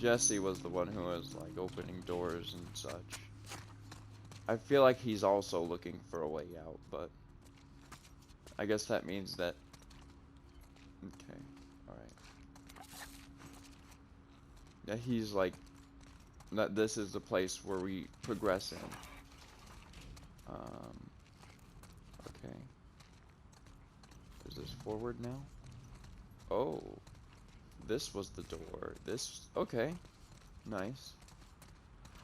Jesse was the one who was like opening doors and such. I feel like he's also looking for a way out, but I guess that means that. Okay, alright. Yeah, he's like that. This is the place where we progress in. Okay. Is this forward now? Oh, this was the door. This, okay, nice.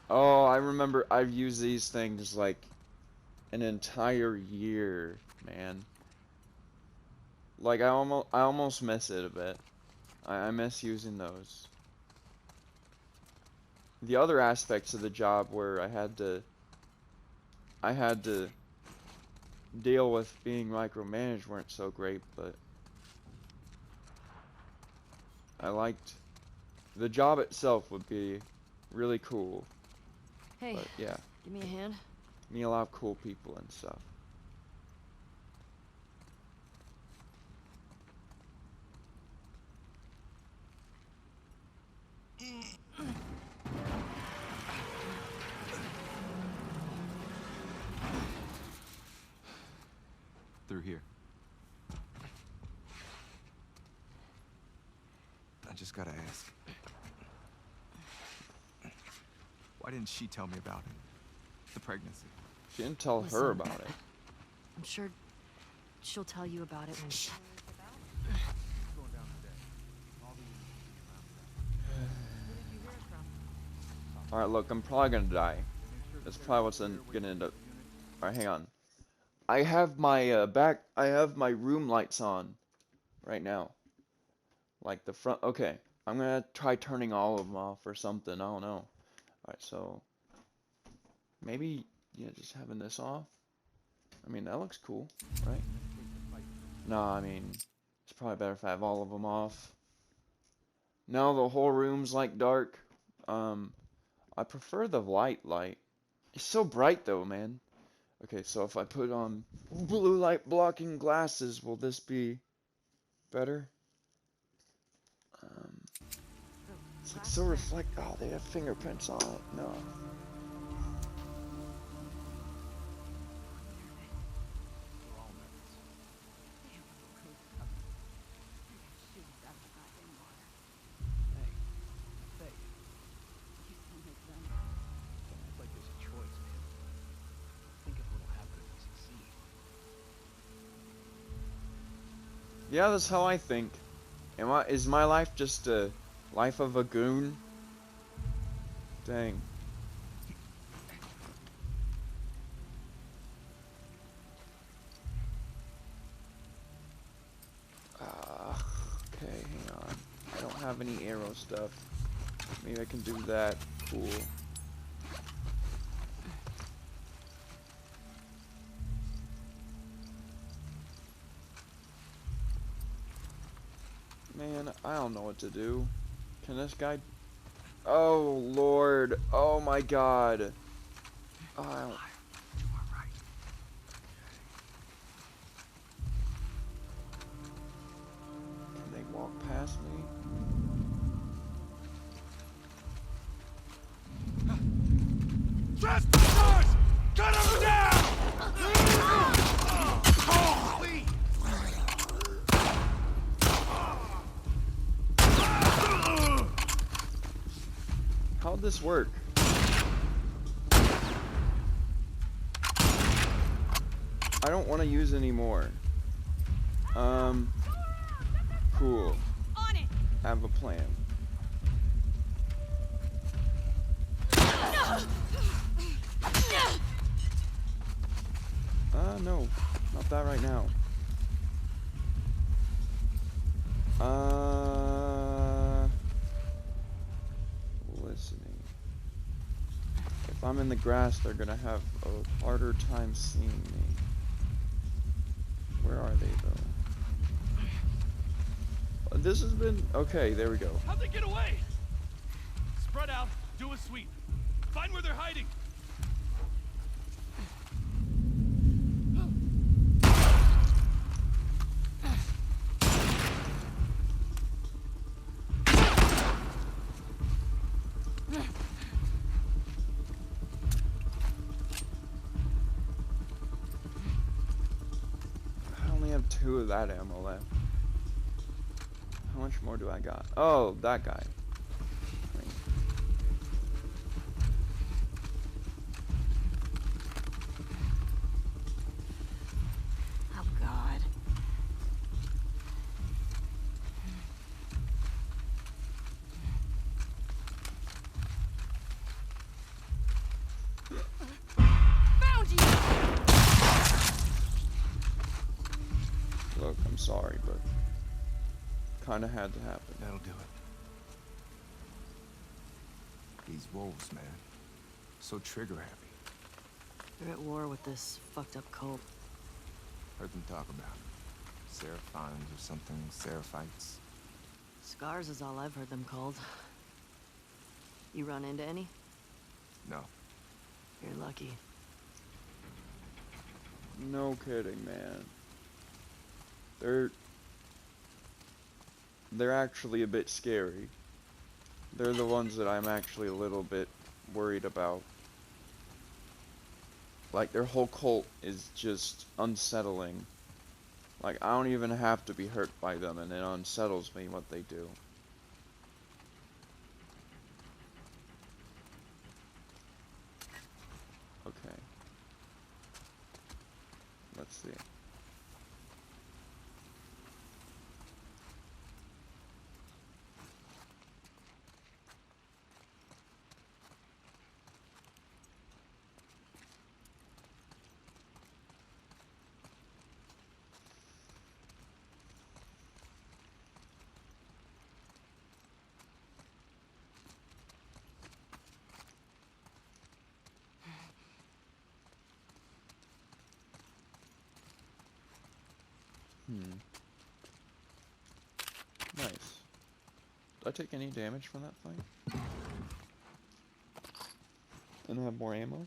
Oh, I remember I've used these things like an entire year, man. Like I almost miss it a bit. I miss using those. The other aspects of the job where I had to deal with being micromanaged weren't so great, but I liked the job itself would be really cool. Hey, But yeah, give me a hand. meet a lot of cool people and stuff. Through here. I just gotta ask. Why didn't she tell me about it? The pregnancy. She didn't tell her Listen. about it. I'm sure she'll tell you about it when she... Alright, look, I'm probably gonna die. That's probably what's gonna end up. Alright, hang on. I have my I have my room lights on right now. Like the front. Okay, I'm gonna try turning all of them off or something. I don't know. Alright, so maybe, yeah, just having this off. I mean, that looks cool, right? No, I mean, it's probably better if I have all of them off. No, the whole room's like dark. I prefer the light. It's so bright though, man. Okay, so if I put on blue light blocking glasses, will this be better? It's like so reflect. Oh, they have fingerprints on it. No. Yeah, that's how I think. Is my life just a life of a goon? Dang. Okay, hang on. I don't have any arrow stuff. Maybe I can do that. Cool. Man, I don't know what to do. Can this guy... Oh, Lord. Oh, my God. Oh, I don't... Can they walk past me? Trespassers! Cut them down! How'd this work? I don't want to use any more. Cool. On it. Have a plan. No. Not that right now. Listening. If I'm in the grass, they're gonna have a harder time seeing me. Where are they, though? This has been... Okay, there we go. How'd they get away? Spread out, do a sweep. Find where they're hiding. I only have 2 of that ammo left. How much more do I got? Oh, that guy. Wait. Oh, God. Found you! Look, I'm sorry, but kinda had to happen. That'll do it. These wolves, man. So trigger happy. They're at war with this fucked up cult. Heard them talk about it. Seraphines or something. Seraphites. Scars is all I've heard them called. You run into any? No. You're lucky. No kidding, man. They're actually a bit scary. They're the ones that I'm actually a little bit worried about. Like, their whole cult is just unsettling. Like, I don't even have to be hurt by them, and it unsettles me what they do. Okay. Let's see. Nice. Did I take any damage from that fight? And have more ammo?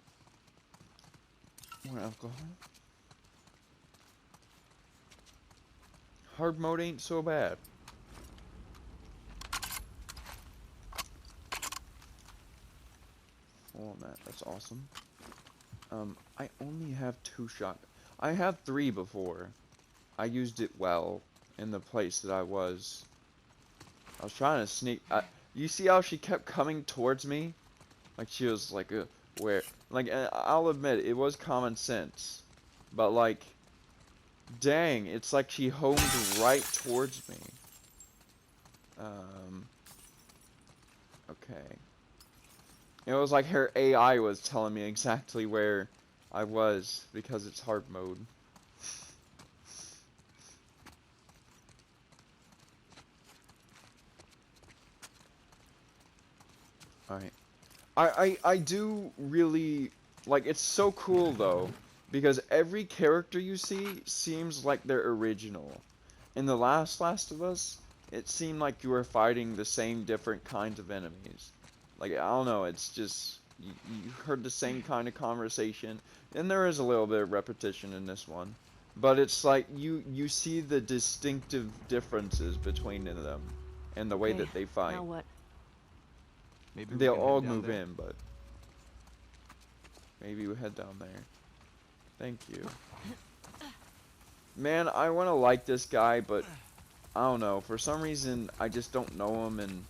More alcohol? Hard mode ain't so bad. Oh, man, that's awesome. I only have 2 shot. I had 3 before. I used it well in the place that I was. I was trying to sneak. You see how she kept coming towards me? Like she was like, where? Like, I'll admit it was common sense, but like, dang, it's like she homed right towards me. Okay. It was like her AI was telling me exactly where I was because it's hard mode. Alright. I do really, like, it's so cool though, because every character you see seems like they're original. In the Last of Us, it seemed like you were fighting the same different kinds of enemies. Like, I don't know, it's just, you heard the same kind of conversation, and there is a little bit of repetition in this one. But it's like, you see the distinctive differences between them, and the way that they fight. Now what? Maybe we They'll can head all down move there. in, but maybe we head down there. Thank you. Man, I want to like this guy, but I don't know. For some reason, I just don't know him, and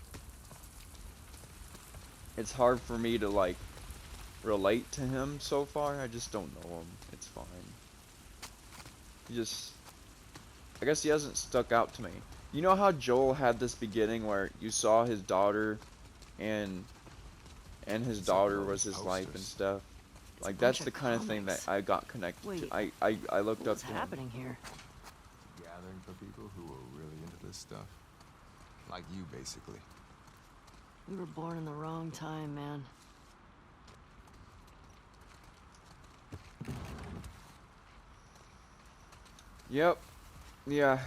it's hard for me to, like, relate to him so far. I just don't know him. It's fine. He just... I guess he hasn't stuck out to me. You know how Joel had this beginning where you saw his daughter and his daughter was his life and stuff? Like, that's the kind of thing that I got connected to. I looked up What's to him. happening here? Gathering for people who are really into this stuff. Like you, basically. We were born in the wrong time, man. Yep. Yeah.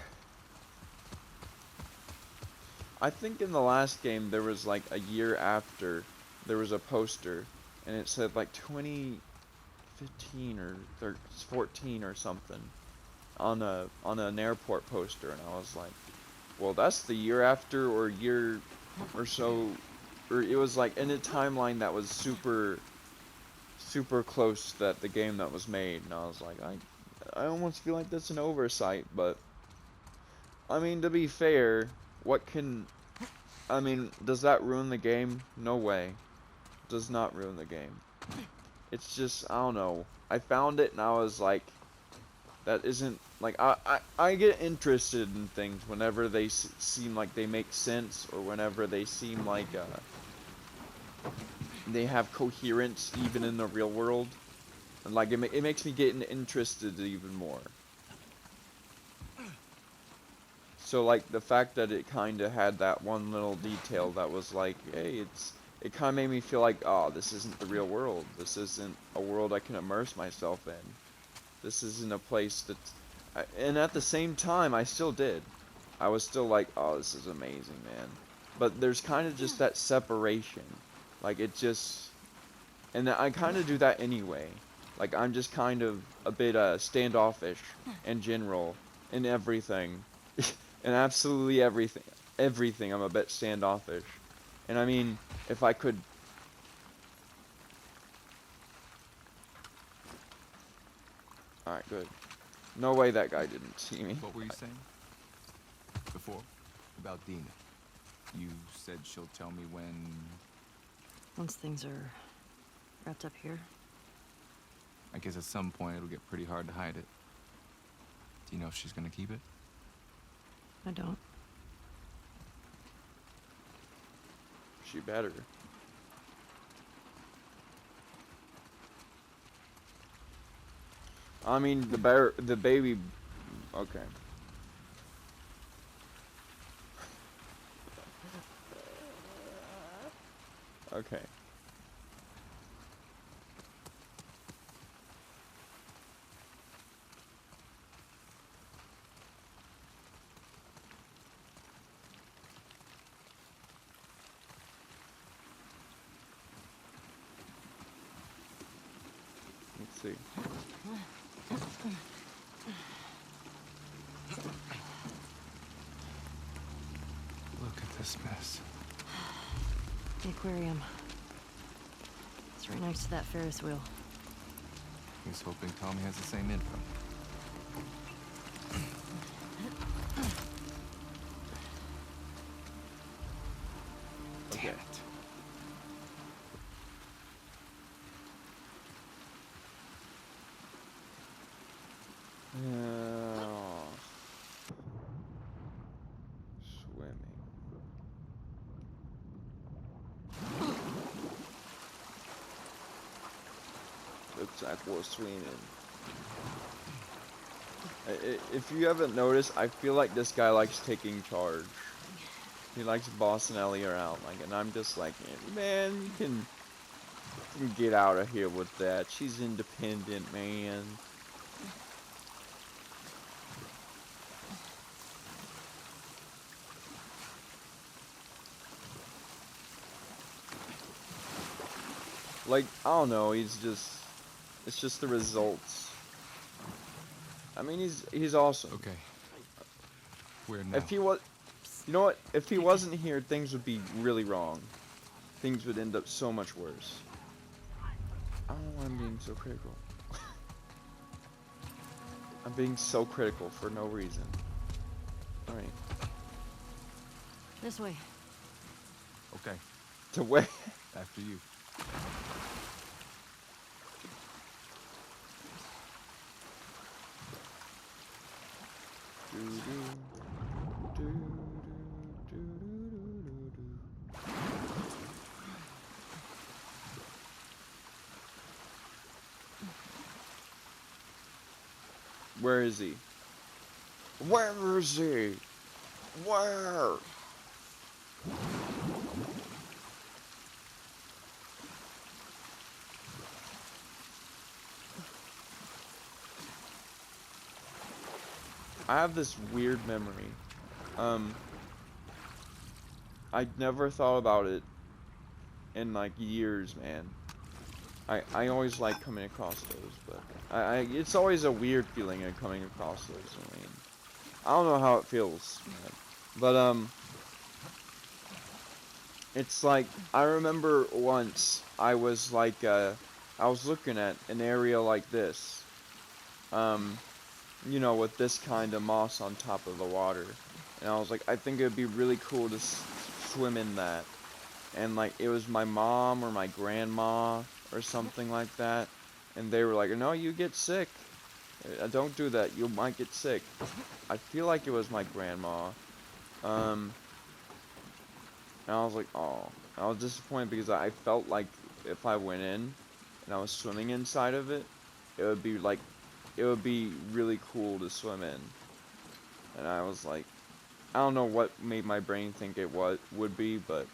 I think in the last game there was like a year after there was a poster and it said like 2015 or 14 or something on an airport poster, and I was like, well, that's the year after or year or so or it was like in a timeline that was super close to the game that was made, and I was like, I almost feel like that's an oversight, but I mean, to be fair, I mean, does that ruin the game? No way. Does not ruin the game. It's just, I don't know. I found it and I was like, that isn't, like, I get interested in things whenever they seem like they make sense, or whenever they seem like, they have coherence even in the real world. And like, it makes me get interested even more. So like, the fact that it kind of had that one little detail that was like, hey, it kind of made me feel like, oh, this isn't the real world. This isn't a world I can immerse myself in. This isn't a place that, and at the same time, I still did. I was still like, oh, this is amazing, man. But there's kind of just that separation. Like, it just, and I kind of do that anyway. Like, I'm just kind of a bit standoffish in general, in everything. In absolutely everything I'm a bit standoffish. And I mean, if I could... Alright, good. No way that guy didn't see me. What were you saying? Before? About Dina. You said she'll tell me when... Once things are wrapped up here. I guess at some point it'll get pretty hard to hide it. Do you know if she's gonna keep it? I don't. She better. I mean, the baby... Okay. Okay. Let's see. Look at this mess. The aquarium. It's right next to that Ferris wheel. He's hoping Tommy has the same info. Okay. Damn it. Swimming. Looks like we're swimming. If you haven't noticed, I feel like this guy likes taking charge. He likes bossing Ellie around, like, and I'm just like, man, you can get out of here with that. She's independent, man. Like, I don't know, it's just the results. I mean, he's awesome. Okay. Where now? If he was, you know what? If he wasn't here, things would be really wrong. Things would end up so much worse. I don't know why I'm being so critical. I'm being so critical for no reason. Alright. This way. Okay, To where? after you. Where is he? Where is he? Where? I have this weird memory. I never thought about it in like years, man. I always like coming across those, but it's always a weird feeling in coming across those. I mean, I don't know how it feels, man. But It's like, I remember once I was like, I was looking at an area like this, um, you know, with this kind of moss on top of the water, and I was like, I think it would be really cool to swim in that, and like, it was my mom or my grandma or something like that, and they were like, no, you get sick, don't do that, you might get sick. I feel like it was my grandma, um, and I was like, oh. I was disappointed because I felt like if I went in and I was swimming inside of it, it would be like, it would be really cool to swim in. And I was like, I don't know what made my brain think it would be, but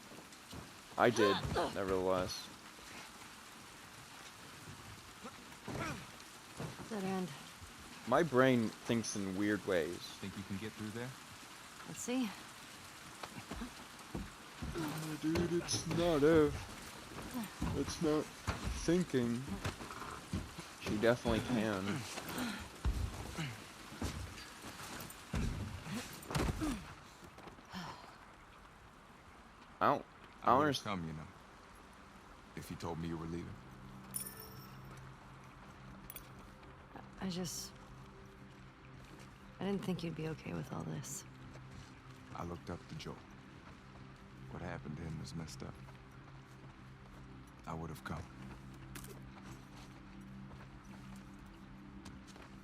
I did, nevertheless. Dead end. My brain thinks in weird ways. Think you can get through there? Let's see. Dude, it's not it's not thinking. She definitely can. I don't I would have understand. come, you know, if you told me you were leaving. I didn't think you'd be okay with all this. I looked up to Joel. What happened to him was messed up. I would have come.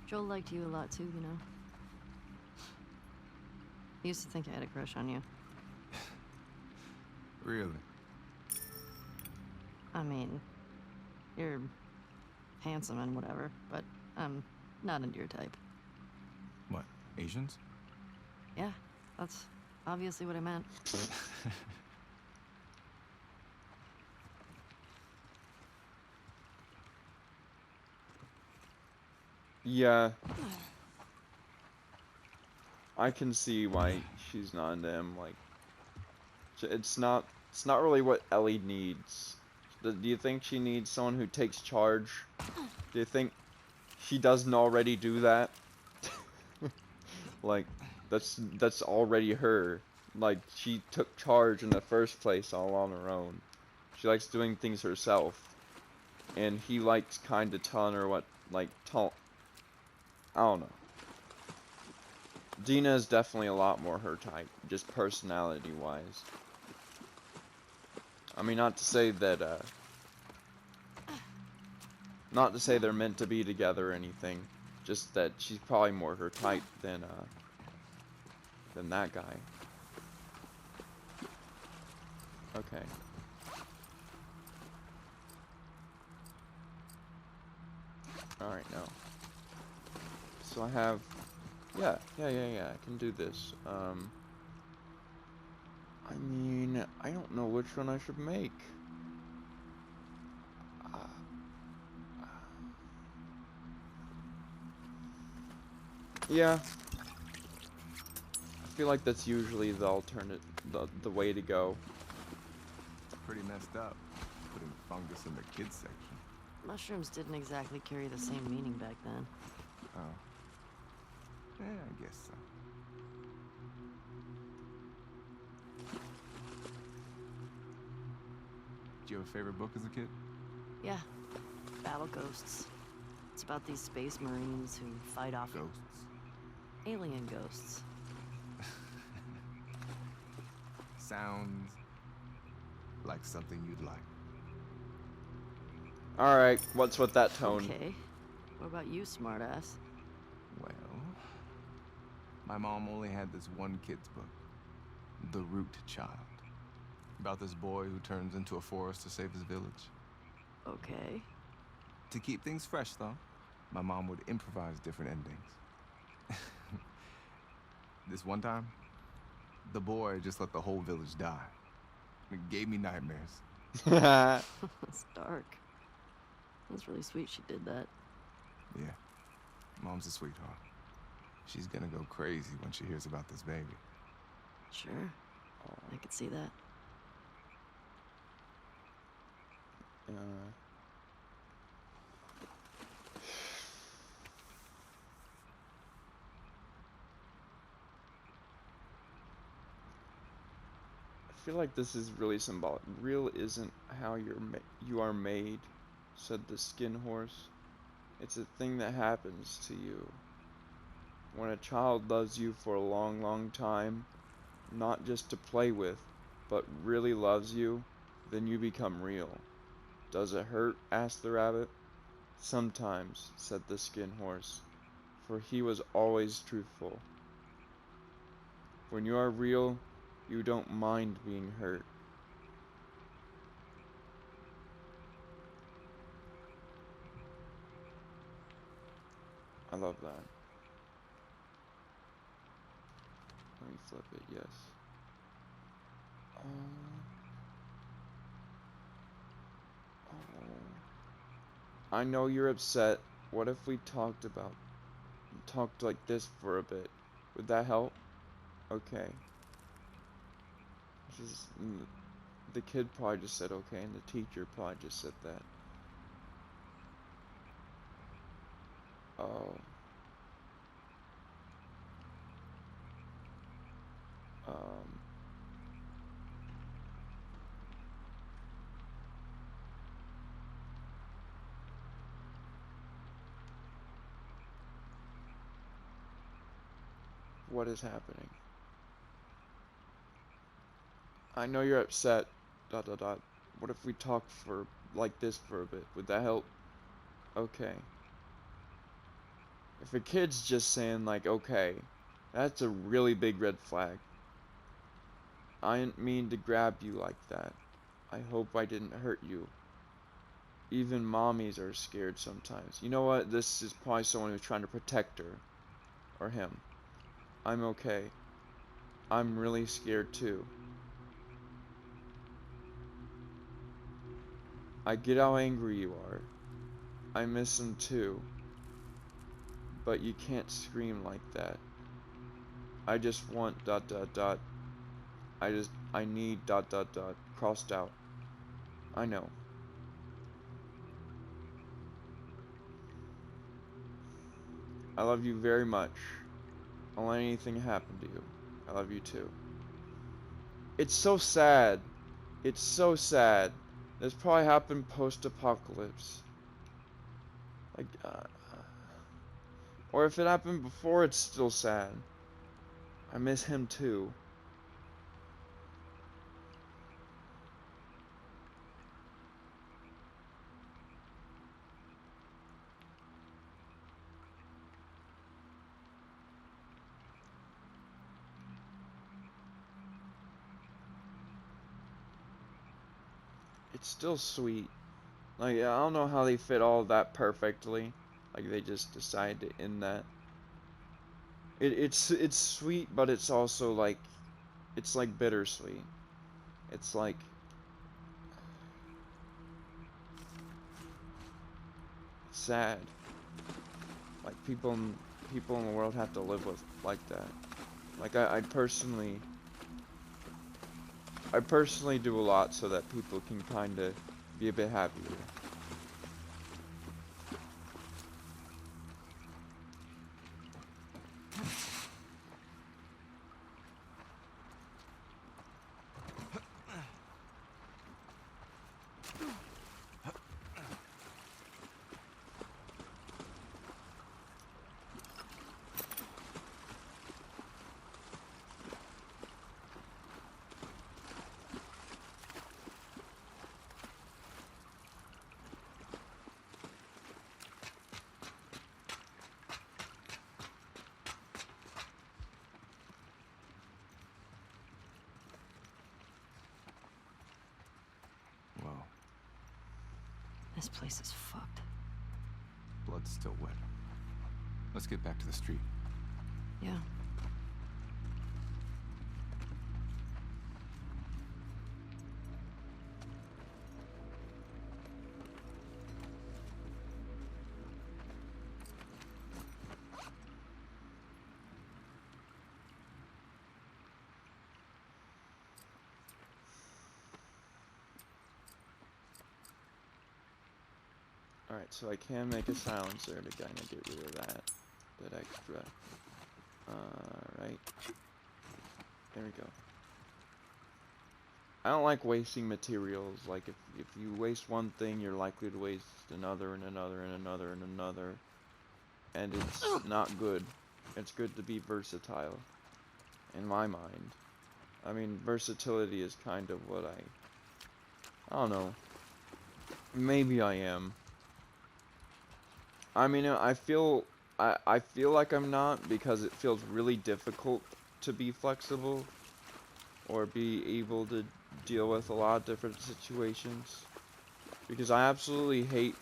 Joel liked you a lot too, you know. He used to think I had a crush on you. Really? I mean, you're handsome and whatever, but I'm not into your type. What, Asians? Yeah, that's obviously what I meant. Yeah. I can see why she's not into him. Like, it's not really what Ellie needs. Do you think she needs someone who takes charge? Do you think she doesn't already do that? Like, that's already her. Like, she took charge in the first place all on her own. She likes doing things herself. And he likes kind of telling her what, like, I don't know. Dina is definitely a lot more her type, just personality-wise. I mean, not to say that, not to say they're meant to be together or anything, just that she's probably more her type than that guy. Okay. Alright, now. So I have... Yeah, I can do this. I mean, I don't know which one I should make. Yeah. I feel like that's usually the alternate, the way to go. Pretty messed up, putting fungus in the kids section. Mushrooms didn't exactly carry the same meaning back then. Oh. Yeah, I guess so. Did you have a favorite book as a kid? Yeah, Battle Ghosts. It's about these space marines who fight off Ghosts. alien ghosts. Sounds like something you'd like. Alright, what's with that tone? Okay. What about you, smartass? Well, my mom only had this one kid's book, The Root Child, about this boy who turns into a forest to save his village. Okay. To keep things fresh, though, my mom would improvise different endings. This one time, the boy just let the whole village die. It gave me nightmares. That's dark. That's really sweet she did that. Yeah, Mom's a sweetheart. She's gonna go crazy when she hears about this baby. Sure. I could see that. feel like this is really symbolic. Real isn't how you are made, said the skin horse. It's a thing that happens to you. When a child loves you for a long, long time, not just to play with, but really loves you, then you become real. Does it hurt? Asked the rabbit. Sometimes, said the skin horse, for he was always truthful. When you are real, you don't mind being hurt. I love that. Let me flip it, yes. I know you're upset. What if we talked like this for a bit? Would that help? Okay. The kid probably just said okay, and the teacher probably just said that. Oh. Um. What is happening? I know you're upset. ... What if we talk for like this for a bit? Would that help? Okay. If a kid's just saying like okay, that's a really big red flag. I didn't mean to grab you like that. I hope I didn't hurt you. Even mommies are scared sometimes. You know what? This is probably someone who's trying to protect her. Or him. I'm okay. I'm really scared too. I get how angry you are. I miss him too. But you can't scream like that. I just want ... I need ... crossed out. I know. I love you very much. Don't let anything happen to you. I love you too. It's so sad. It's so sad. This probably happened post-apocalypse. Like, or if it happened before, it's still sad. I miss him too. It's still sweet. Like, I don't know how they fit all of that perfectly. Like, they just decided to end that. It's sweet, but it's also like, it's like bittersweet. It's like, it's sad. Like people in the world have to live with like that. Like I personally do a lot so that people can kind of be a bit happier. Wow. This place is fucked. Blood's still wet. Let's get back to the street. Yeah. Alright, so I can make a silencer to kind of get rid of that extra. Right. There we go. I don't like wasting materials. Like if you waste one thing, you're likely to waste another and another and another and another. And it's not good. It's good to be versatile, in my mind. I mean, versatility is kind of what I don't know. Maybe I am. I mean, I feel like I'm not because it feels really difficult to be flexible or be able to deal with a lot of different situations. Because I absolutely hate.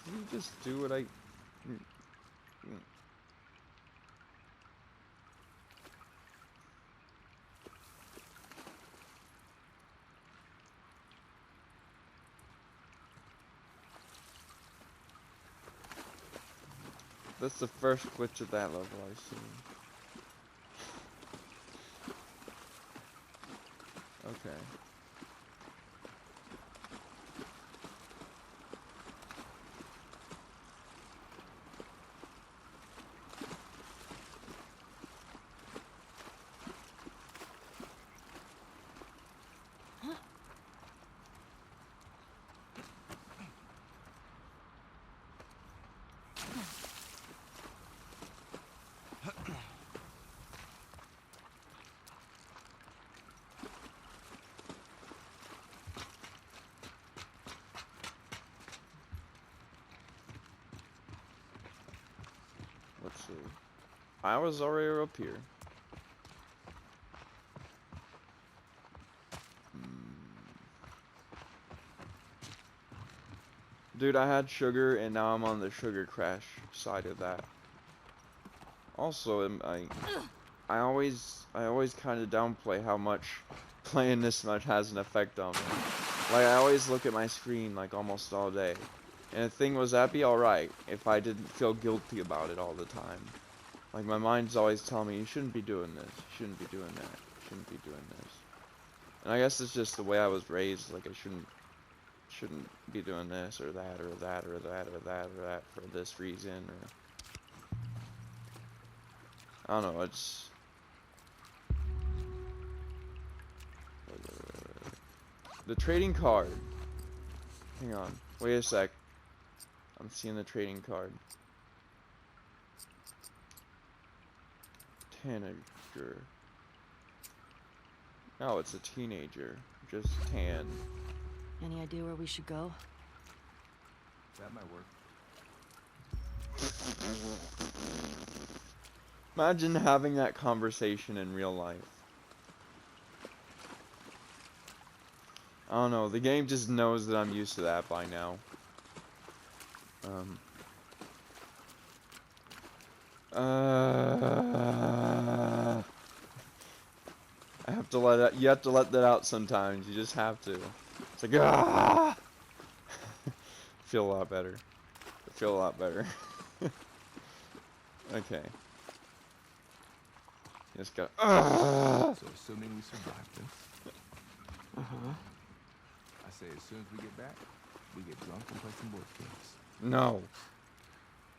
Can you just do what I? That's the first glitch of that level I've seen. Okay. Let's see. I was already up here. Dude, I had sugar and now I'm on the sugar crash side of that. Also, I always kind of downplay how much playing this much has an effect on me. Like, I always look at my screen like almost all day. And the thing was, that'd be alright if I didn't feel guilty about it all the time. Like, my mind's always telling me, you shouldn't be doing this, you shouldn't be doing that, you shouldn't be doing this. And I guess it's just the way I was raised, like I shouldn't be doing this or that or that or that or that or that for this reason, or I don't know, it's the trading card. Hang on, wait a sec. I'm seeing the trading card. Tanager. No, it's a teenager. Just tan. Any idea where we should go? That might work. Imagine having that conversation in real life. I don't know, the game just knows that I'm used to that by now. I have to let it, you have to let that out sometimes, you just have to. It's like, ah! Feel a lot better. I feel a lot better. Okay. Just go, ah! So assuming we survive this, Uh-huh. I say as soon as we get back, we get drunk and play some board games. No.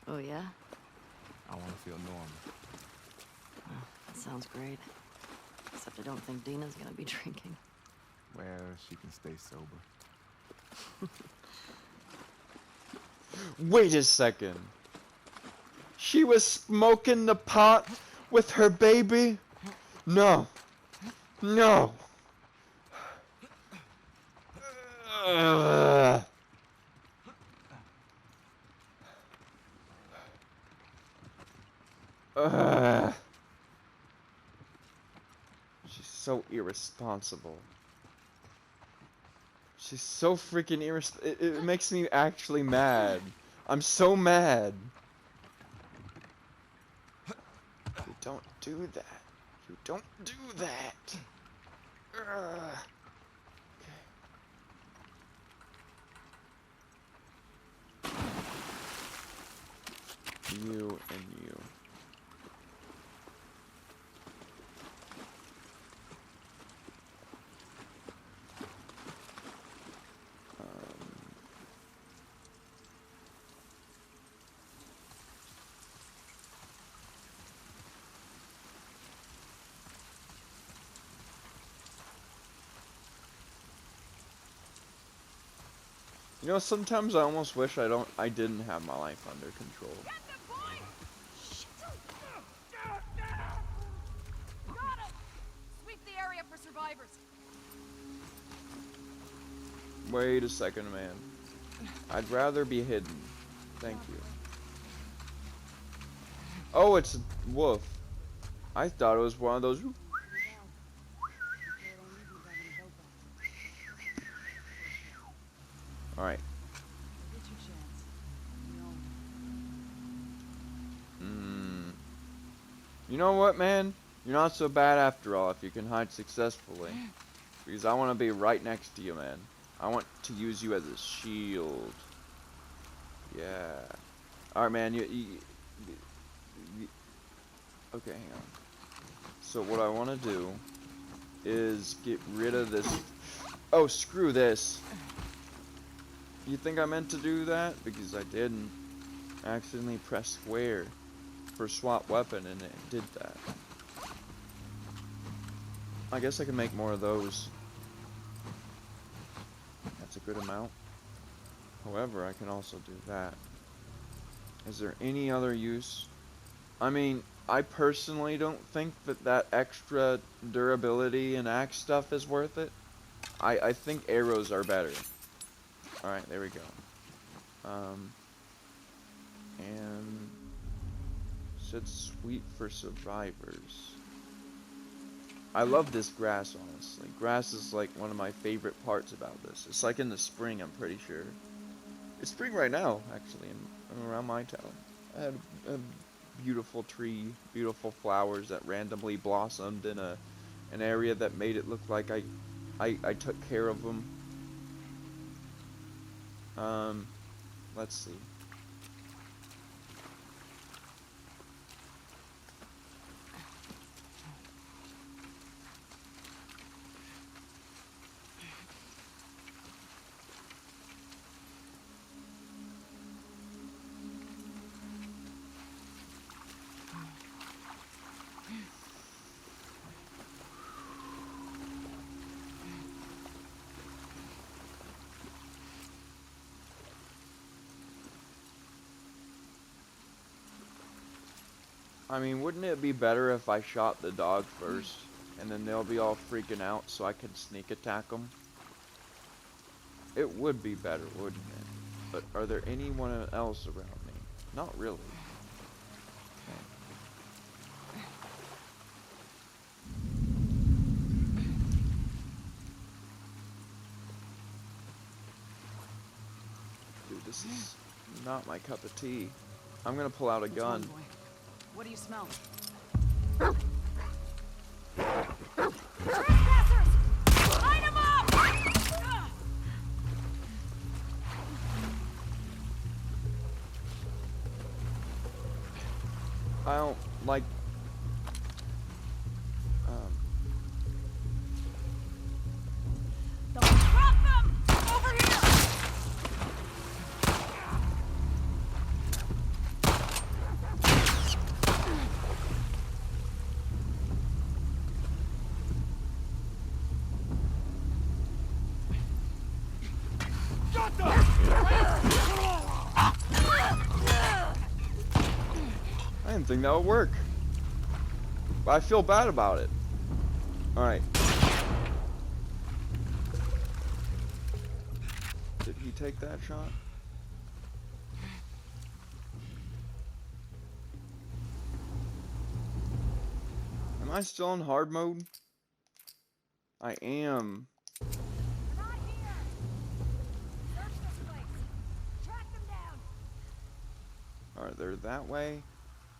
Oh, yeah? I want to feel normal. Oh, that sounds great. Except I don't think Dina's gonna be drinking. Well, she can stay sober. Wait a second. She was smoking the pot with her baby? No. No. Ugh. Ugh. She's so irresponsible. She's so freaking it makes me actually mad. I'm so mad. You don't do that. You don't do that. Ugh. You and you. You know, sometimes I almost wish I didn't have my life under control. Got him! Sweep the area for survivors. Wait a second, man. I'd rather be hidden. Thank you. Oh, it's a wolf. I thought it was one of those. Alright. You know what, man? You're not so bad after all if you can hide successfully. Because I want to be right next to you, man. I want to use you as a shield. Yeah. Alright, man. Okay, hang on. So what I want to do is get rid of this. Oh, screw this. You think I meant to do that? Because I didn't. I accidentally pressed square for swap weapon and it did that. I guess I can make more of those. That's a good amount. However, I can also do that. Is there any other use? I mean, I personally don't think that extra durability and axe stuff is worth it. I think arrows are better. Alright, there we go. And said sweet for survivors. I love this grass, honestly. Grass is like one of my favorite parts about this. It's like in the spring, I'm pretty sure. It's spring right now, actually, around my town. I had a beautiful tree, beautiful flowers that randomly blossomed in an area that made it look like I took care of them. Let's see. I mean, wouldn't it be better if I shot the dog first, and then they'll be all freaking out so I can sneak attack them? It would be better, wouldn't it? But are there anyone else around me? Not really. Okay. Dude, this is not my cup of tea. I'm gonna pull out a gun. What do you smell? Line 'em up! I don't like. Don't drop them! Over here! I didn't think that would work. But I feel bad about it. Alright. Did he take that shot? Am I still in hard mode? I am. They're not here! Search this place! Track them down! Are they that way?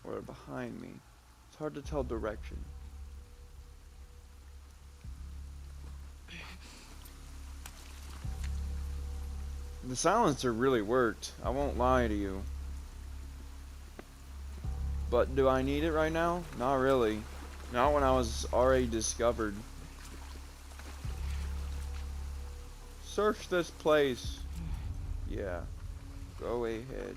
Or behind me? It's hard to tell direction. The silencer really worked. I won't lie to you. But do I need it right now? Not really. Not when I was already discovered. Search this place. Yeah. Go ahead.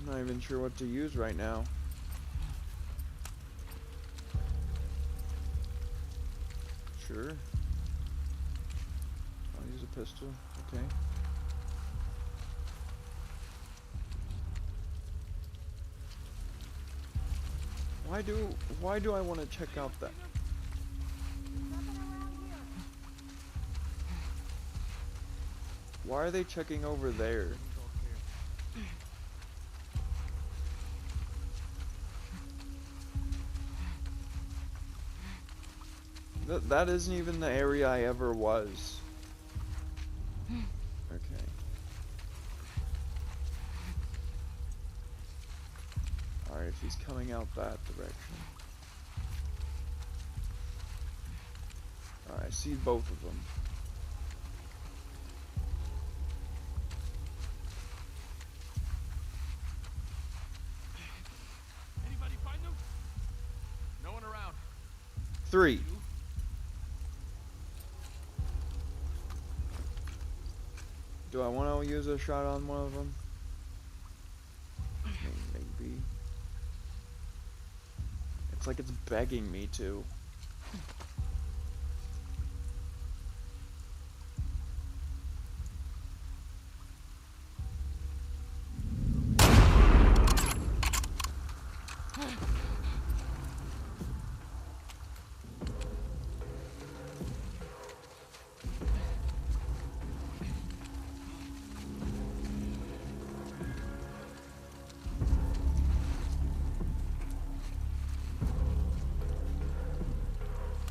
I'm not even sure what to use right now. Sure. I'll use a pistol. Okay. Why do I want to check out that? Why are they checking over there? That isn't even the area I ever was. Okay. Alright, if he's coming out that direction. Alright, I see both of them. Anybody find them? No one around. 3. Do I want to use a shot on one of them? Maybe. It's like it's begging me to.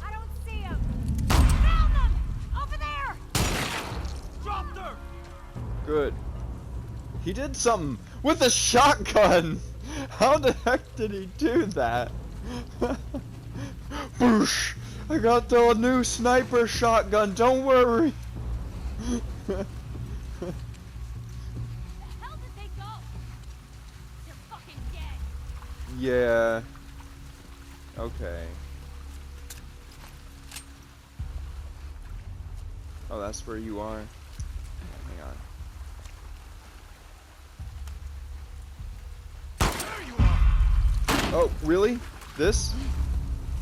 I don't see him. Found them! Over there! Dropped her! Good. He did something with a shotgun! How the heck did he do that? Boosh! I got the new sniper shotgun, don't worry! The hell did they go? They're fucking dead. Yeah. Okay. Oh, that's where you are. Hang on. There you are! Oh, really? This?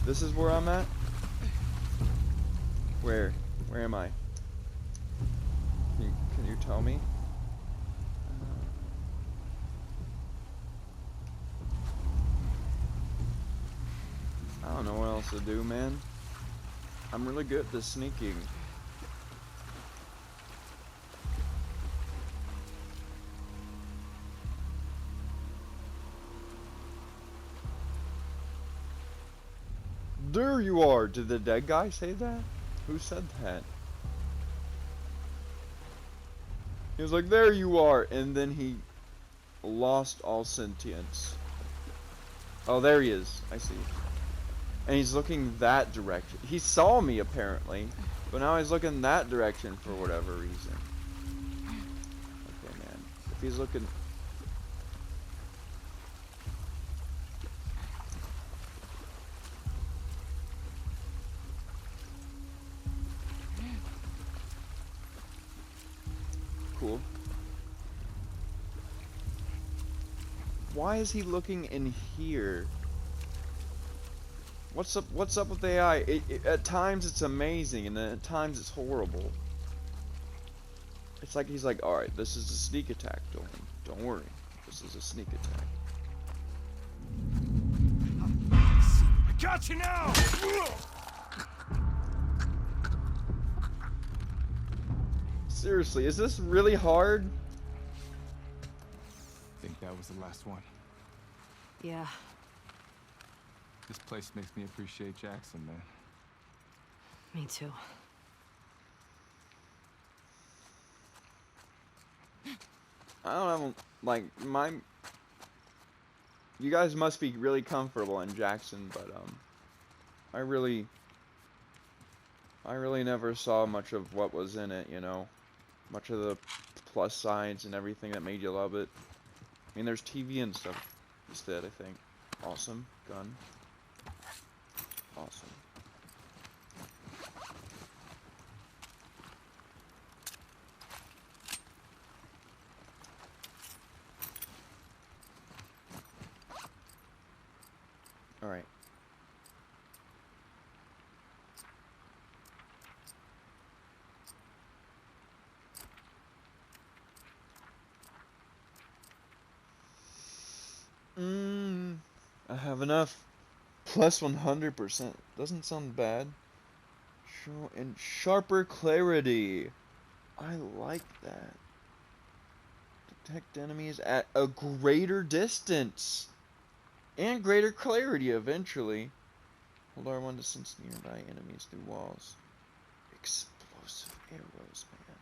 This is where I'm at? Where? Where am I? Can you tell me? I don't know what else to do, man. I'm really good at this sneaking. There you are! Did the dead guy say that? Who said that? He was like, there you are! And then he lost all sentience. Oh, there he is. I see. And he's looking that direction. He saw me, apparently. But now he's looking that direction for whatever reason. Okay, man. If he's looking... Cool. Why is he looking in here? What's up with AI? At times it's amazing, and then at times it's horrible. It's like he's like, alright, this is a sneak attack, don't worry. This is a sneak attack. I got you now! Seriously, is this really hard? Think that was the last one. Yeah, This place makes me appreciate Jackson, man. me too. I don't know, like, you guys must be really comfortable in Jackson, but, I really never saw much of what was in it, you know? Much of the plus sides and everything that made you love it. I mean, there's TV and stuff instead, I think. Awesome. Gun. Awesome. I have enough. Plus 100%. Doesn't sound bad. Show and sharper clarity. I like that. Detect enemies at a greater distance. And greater clarity eventually. Hold R1 to sense nearby enemies through walls. Explosive arrows, man.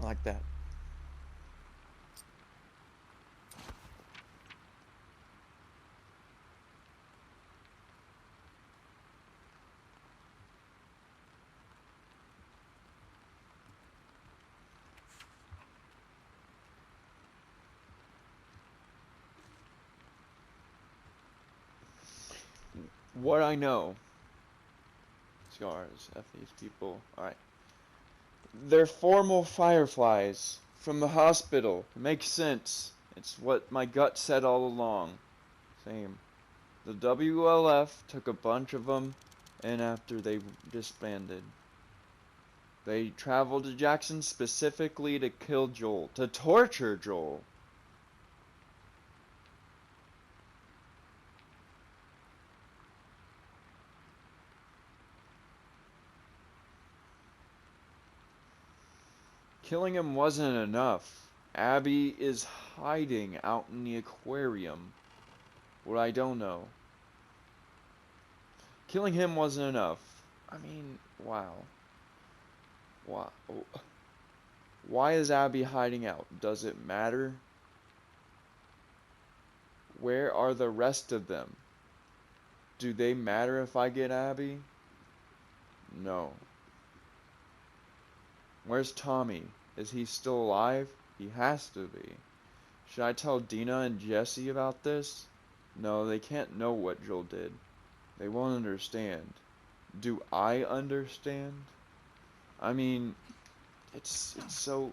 I like that. What I know. Scars, F these people. Alright. They're formal fireflies from the hospital. It makes sense. It's what my gut said all along. Same. The WLF took a bunch of them, and after they disbanded, they traveled to Jackson specifically to kill Joel, to torture Joel. Killing him wasn't enough. Abby is hiding out in the aquarium. What I don't know. Killing him wasn't enough. I mean, wow. Why is Abby hiding out? Does it matter? Where are the rest of them? Do they matter if I get Abby? No. Where's Tommy? Is he still alive? He has to be. Should I tell Dina and Jesse about this? No, they can't know what Joel did. They won't understand. Do I understand? I mean, it's so...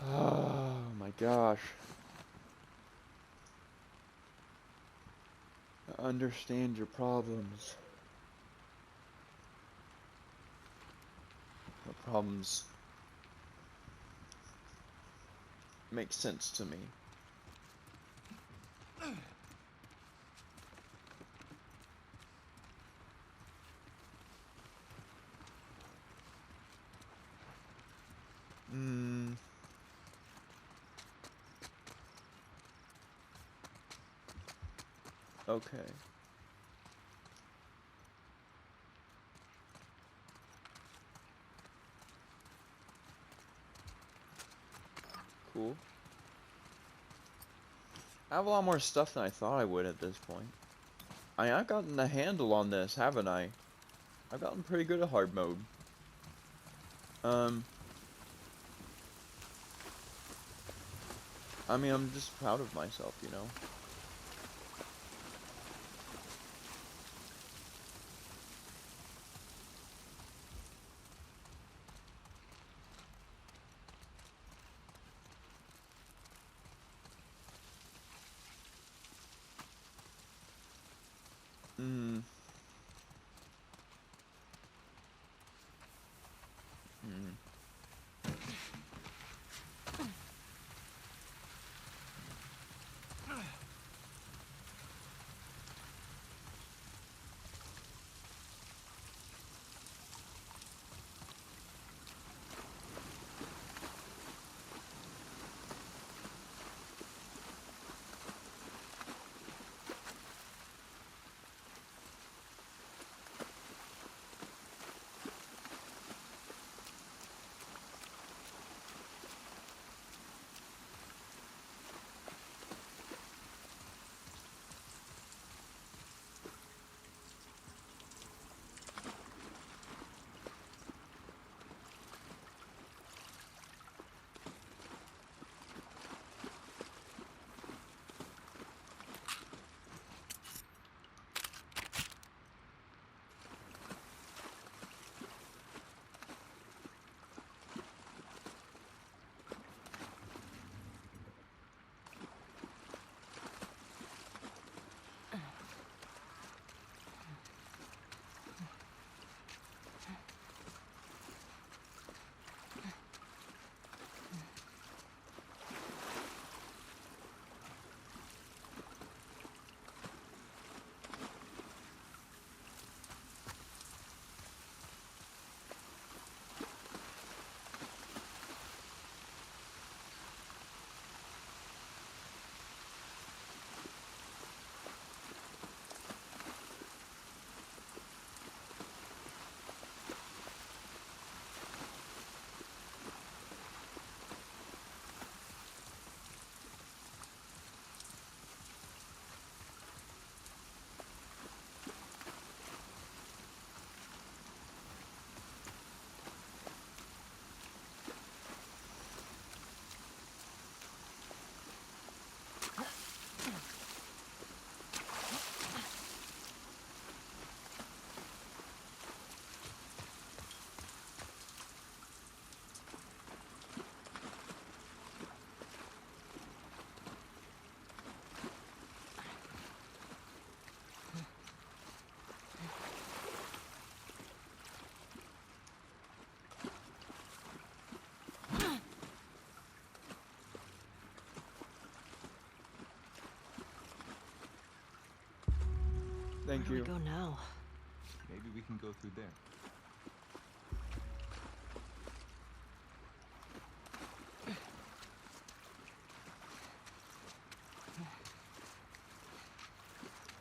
Oh my gosh. I understand your problems. The problems make sense to me. Okay. Cool. I have a lot more stuff than I thought I would at this point. I've gotten a handle on this, haven't I? I've gotten pretty good at hard mode. I mean, I'm just proud of myself, you know? Thank Where you. do we go now? Maybe we can go through there.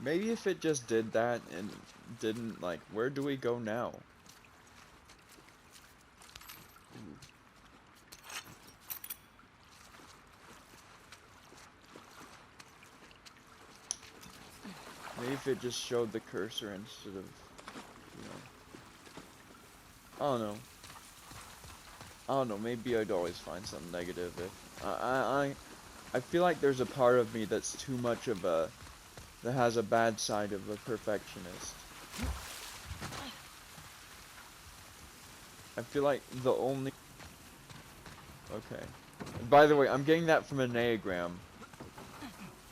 Maybe if it just did that and didn't, like, where do we go now? Ooh. Maybe if it just showed the cursor instead of, you know. I don't know. I don't know, maybe I'd always find something negative if I feel like there's a part of me that's too much of a that has a bad side of a perfectionist. I feel like the only okay. By the way, I'm getting that from an Enneagram.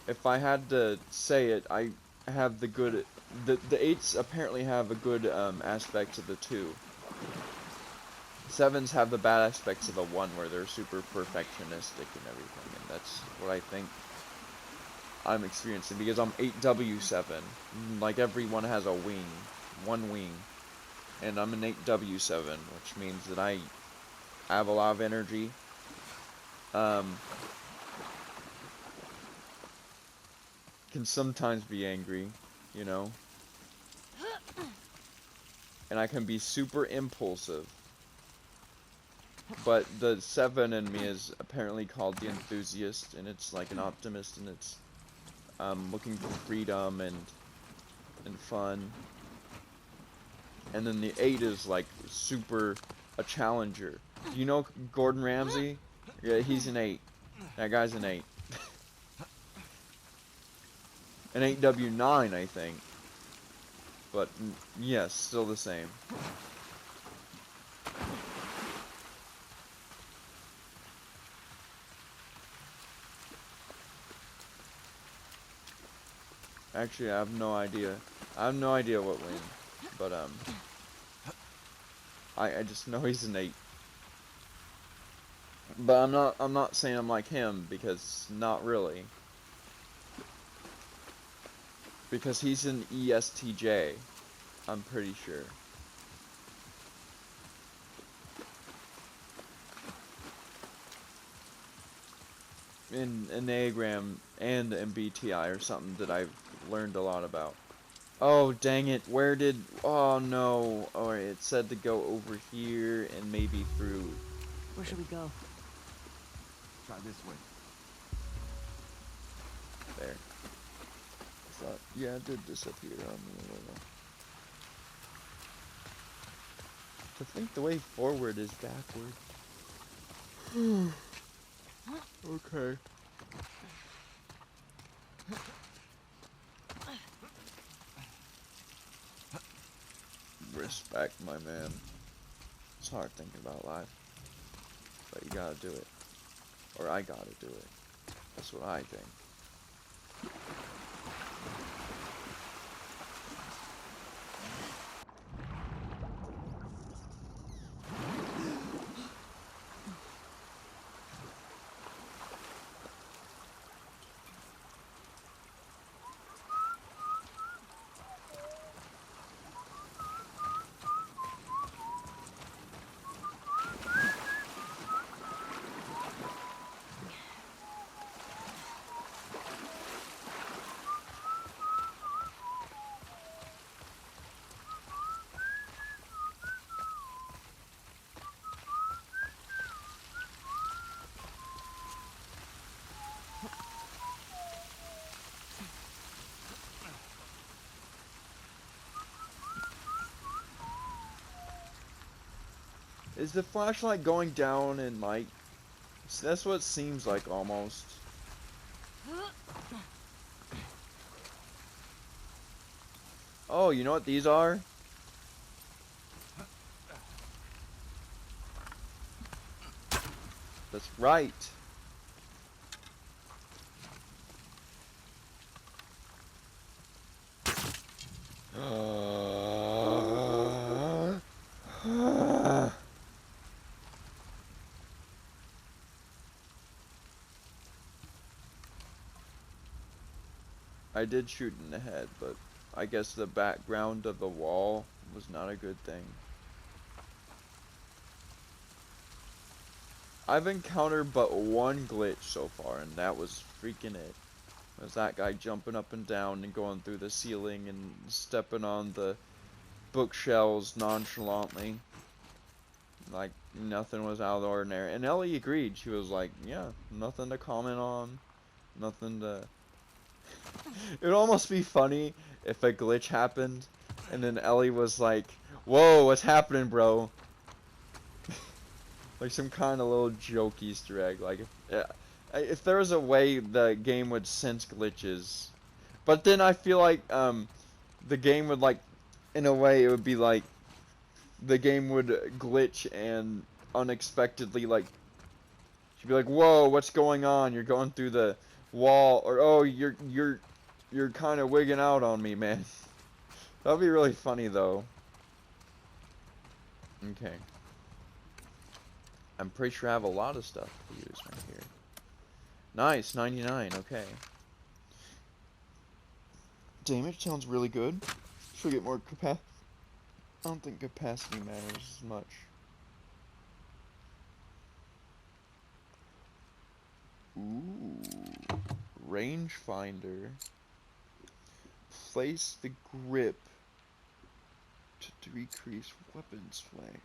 If I had to say it, I have the good the eights apparently have a good aspects of the 2. Sevens have the bad aspects of the 1 where they're super perfectionistic and everything, and that's what I think I'm experiencing because I'm 8W7. Like everyone has a wing, one wing, and I'm an 8W7, which means that I have a lot of energy. Can sometimes be angry, you know, and I can be super impulsive. But the 7 in me is apparently called the enthusiast, and it's like an optimist, and it's looking for freedom and fun. And then the 8 is like super a challenger. You know Gordon Ramsay? Yeah, he's an 8. That guy's an 8. An 8W9, I think. But yes, still the same. Actually, I have no idea. I have no idea what wing, but I just know he's an 8. But I'm not saying I'm like him because not really. Because he's an ESTJ, I'm pretty sure. In Enneagram and MBTI or something that I've learned a lot about. Oh, dang it. Where did... Oh, no. Alright, it said to go over here and maybe through... Where should we go? Try this way. There. I thought... Yeah, it did disappear on me a little. To think the way forward is backward. Okay. Respect, my man. It's hard thinking about life. But you gotta do it. Or I gotta do it. That's what I think. Is the flashlight going down in light? That's what it seems like almost. Oh, you know what these are? That's right. I did shoot in the head, but I guess the background of the wall was not a good thing. I've encountered but one glitch so far, and that was freaking it. It was that guy jumping up and down and going through the ceiling and stepping on the bookshelves nonchalantly. Like, nothing was out of the ordinary. And Ellie agreed. She was like, yeah, nothing to comment on. Nothing to... It would almost be funny if a glitch happened, and then Ellie was like, whoa, what's happening, bro? Like some kind of little joke Easter egg. Like, if there was a way the game would sense glitches. But then I feel like, the game would, like, in a way, it would be like, the game would glitch and unexpectedly, like, she'd be like, whoa, what's going on? You're going through the wall, or, oh, you're kind of wigging out on me, man. That'd be really funny, though. Okay. I'm pretty sure I have a lot of stuff to use right here. Nice, 99, okay. Damage sounds really good. Should get more capacity. I don't think capacity matters as much. Ooh. Rangefinder. Place the grip to decrease weapon sway.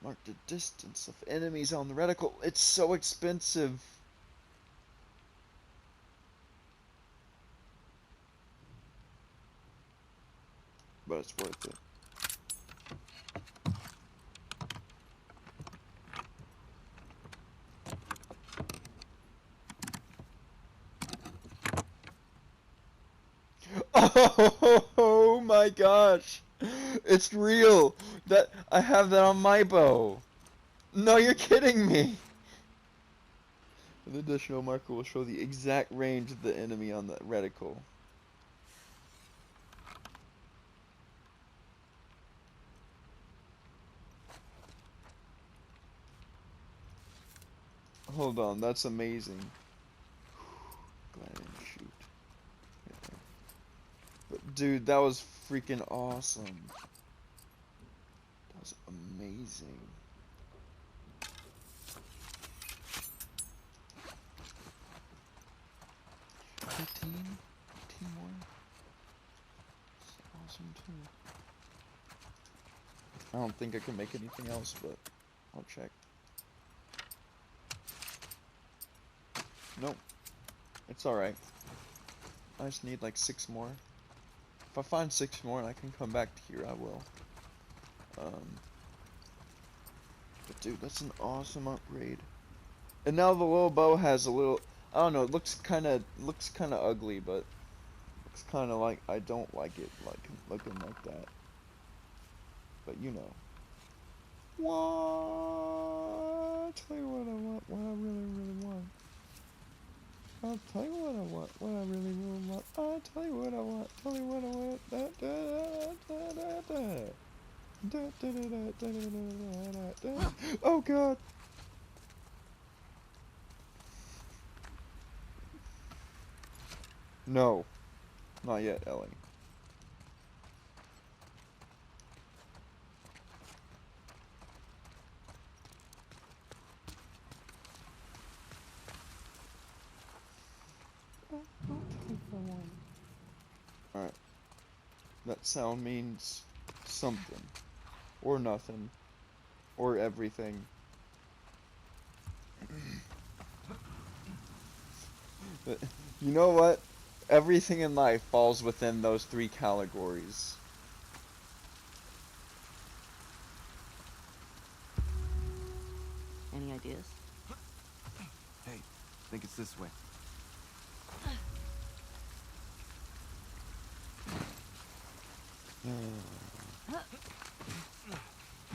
Mark the distance of enemies on the reticle. It's so expensive. But it's worth it. Oh my gosh! It's real! That I have that on my bow! No, you're kidding me! The additional marker will show the exact range of the enemy on the reticle. Hold on, that's amazing. Glad I didn't shoot. But dude, that was freaking awesome. That was amazing. Fifteen more. That's awesome too. I don't think I can make anything else, but I'll check. Nope. It's alright. I just need like 6 more. If I find 6 more and I can come back to here, I will. But dude, that's an awesome upgrade. And now the little bow has a little, I don't know, it looks kinda ugly, but looks kinda like, I don't like it like looking like that. But you know. What? Tell you what I want, what I really want. I'll tell you what I want, what I really want. I'll tell you what I want, tell you what I want. Oh god. No. Not yet, Ellie. Alright. That sound means something. Or nothing. Or everything. But you know what? Everything in life falls within those 3 categories. Any ideas? Hey, I think it's this way.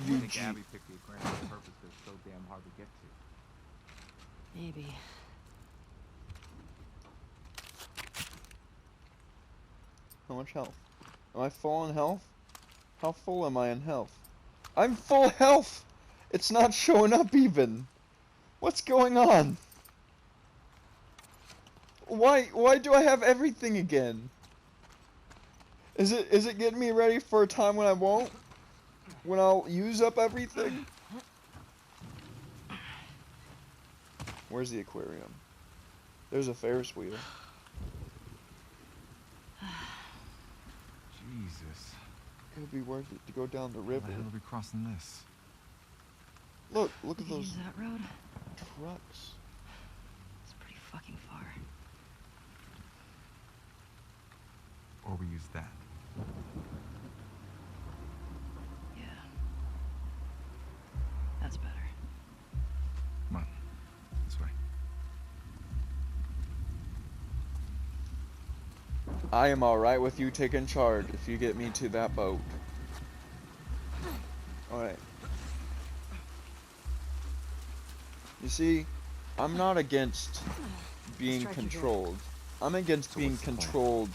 I think Abby picked the aquarium on purpose because it's so damn hard to get to. Maybe. How much health? Am I full on health? How full am I in health? I'm full health! It's not showing up even! What's going on? Why do I have everything again? Is it getting me ready for a time when I won't? When I'll use up everything? Where's the aquarium? There's a Ferris wheel. Jesus. It would be worth it to go down the How river. the hell are we crossing this? Look We at could those use that road. trucks. It's pretty fucking far. Or we use that. Yeah. That's better. Come on. This way. I am alright with you taking charge if you get me to that boat. Alright. You see, I'm not against being try through there. controlled. I'm against So being what's the plan? controlled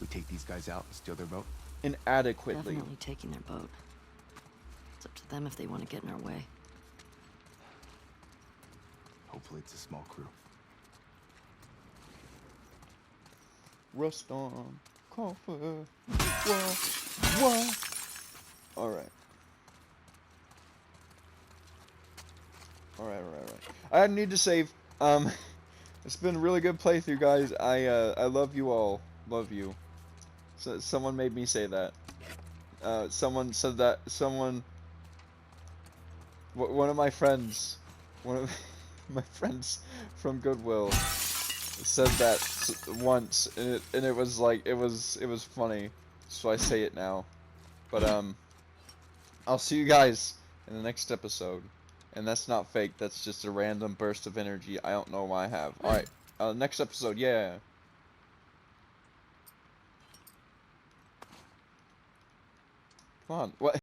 We take these guys out and steal their boat? inadequately. Definitely taking their boat. It's up to them if they want to get in our way. Hopefully it's a small crew. Rust on coffee. What? Alright. Alright. I need to save. It's been a really good playthrough, guys. I love you all. Love you. So, someone made me say that. Someone said that. One of my friends. One of my friends from Goodwill said that once, and it was like it was funny, so I say it now. But I'll see you guys in the next episode, and that's not fake. That's just a random burst of energy. I don't know why I have. All right, next episode, yeah. Come on, what?